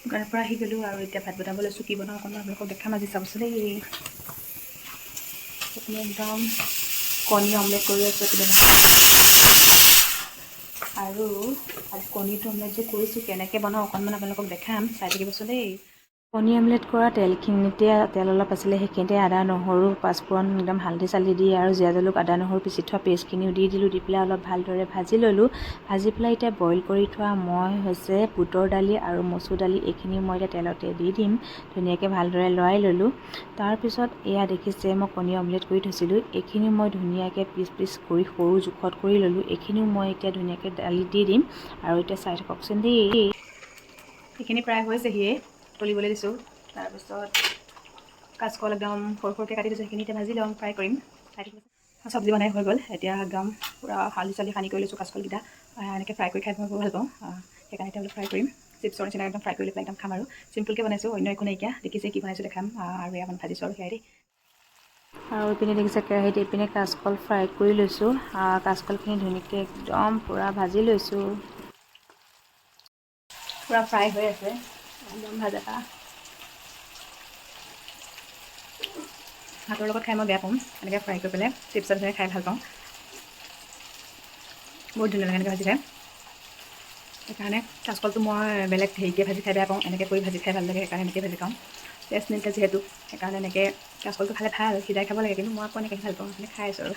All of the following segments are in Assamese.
দোকানৰ পৰা আহি গ'লোঁ আৰু এতিয়া ভাত বনাব লৈছোঁ। কি বনাওঁ অকণমান আপোনালোকক দেখাম আজি চাবচোন দেই। এইপিনে একদম কণী অমলেট কৰি আছোঁ এইপিনে আৰু কণীটো অমলেট যে কৰিছোঁ কেনেকৈ বনাওঁ অকণমান আপোনালোকক দেখাম, চাই থাকিবচোন দেই। কণী অমলেট কৰা তেলখিনিতে তেল অলপ আছিলে, সেইখিনিতে আদা নহৰু পাঁচফোৰণ একদম হালধি চালধি দি আৰু জীয়া জলুক আদা নহৰু পিচি থোৱা পেষ্টখিনিও দি দিলোঁ। দি পেলাই অলপ ভালদৰে ভাজি ল'লোঁ। ভাজি পেলাই এতিয়া বইল কৰি থোৱা মই হৈছে বুটৰ দালি আৰু মচুৰ দালি, এইখিনি মই এতিয়া তেলতে দি দিম। ধুনীয়াকৈ ভালদৰে লৰাই ল'লোঁ। তাৰপিছত এয়া দেখিছে মই কণী অমলেট কৰি থৈছিলোঁ, এইখিনি মই ধুনীয়াকৈ পিচ পিচ কৰি সৰু জোখত কৰি ল'লোঁ। এইখিনিও মই এতিয়া ধুনীয়াকৈ দালিত দি দিম আৰু এতিয়া চাই থাককচোন দেই। এইখিনি প্ৰায় হৈছেহিয়ে, তলিবলৈ দিছোঁ। তাৰপিছত কাঁচকল একদম সৰু সৰুকৈ কাটি দিছোঁ, সেইখিনি এতিয়া ভাজি ল'ম, ফ্ৰাই কৰিম। চব্জি বনাই হৈ গ'ল, এতিয়া একদম পূৰা হালধি চালধি সানি কৰি লৈছোঁ। কাঁচকলকেইটা এনেকৈ ফ্ৰাই কৰি খাই মই বৰ ভাল পাওঁ, সেইকাৰণে এতিয়া অলপ ফ্ৰাই কৰিম। চিপছৰ নিচিনা একদম ফ্ৰাই কৰি লৈ পেলাই একদম খাম আৰু চিম্পুলকৈ বনাইছোঁ, অন্য একো নাইকিয়া। দেখিছে কি বনাইছোঁ দেখাম আৰু এয়া মানে ভাজিছোঁ আৰু সেয়াই দেই। আৰু এইপিনে দেখিছে কেৰাহীত এইপিনে কাঁচকল ফ্ৰাই কৰি লৈছোঁ। কাঁচকলখিনি ধুনীয়াকৈ একদম পূৰা ভাজি লৈছোঁ। পূৰা ফ্ৰাই হৈ আছে একদম ভাজা। ভাতৰ লগত খাই মই বেয়া পাওঁ, এনেকৈ ফ্ৰাই কৰি পেলাই চিপছৰ নিচিনা খাই ভাল পাওঁ। বহুত ধুনীয়া লাগে এনেকৈ ভাজি খাই। সেইকাৰণে কাঁচকলটো মই বেলেগ হেৰিকৈ ভাজি খাই বেয়া পাওঁ, এনেকৈ কৰি ভাজি খাই ভাল লাগে, সেইকাৰণে এনেকৈ ভাজি খাওঁ। টেষ্ট নিদিয়ে যিহেতু, সেইকাৰণে এনেকৈ কাঁচকলটো খালে ভাল, সিজাই খাব লাগে, কিন্তু মই আকৌ এনেকৈ ভাল পাওঁ, সেইকাৰণে খাই আছোঁ আৰু।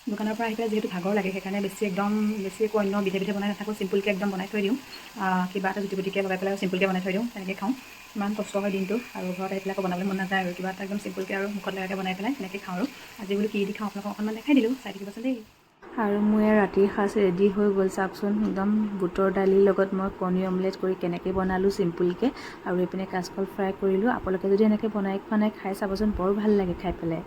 দোকানৰ পৰা আহি পেলাই যিহেতু ভাগৰ লাগে, সেইকাৰণে বেছি একো অন্য বিধে বিধে বনাই নাথাকোঁ, চিম্পুলকৈ একদম বনাই থৈ দিওঁ। কিবা এটা জুতি পুটিকৈ লগাই পেলাই চিম্পুলকৈ বনাই থৈ দিওঁ, তেনেকৈ খাওঁ। ইমান কষ্ট হয় দিনটো, আৰু ঘৰত আহি পেলাই আকৌ বনাবলৈ মন নাযায় আৰু কিবা এটা একদম চিম্পুলকৈ আৰু মুখত লগাকৈ বনাই পেলাই তেনেকৈ খাওঁ আৰু। আজি বোলো কি দি খাওঁ আপোনালোকক অকণমান দেখাই দিলোঁ, চাই থাকিবচোন দেই। আৰু মোৰ ৰাতিৰ সাজ ৰেডি হৈ গ'ল, চাওকচোন একদম বুটৰ দালিৰ লগত মই কণী অমলেট কৰি কেনেকৈ বনালোঁ চিম্পুলকৈ, আৰু এইপিনে কাঁচকল ফ্ৰাই কৰিলোঁ। আপোনালোকে যদি এনেকৈ বনাই খোৱা নাই, খাই চাবচোন, বৰ ভাল লাগে খাই পেলাই।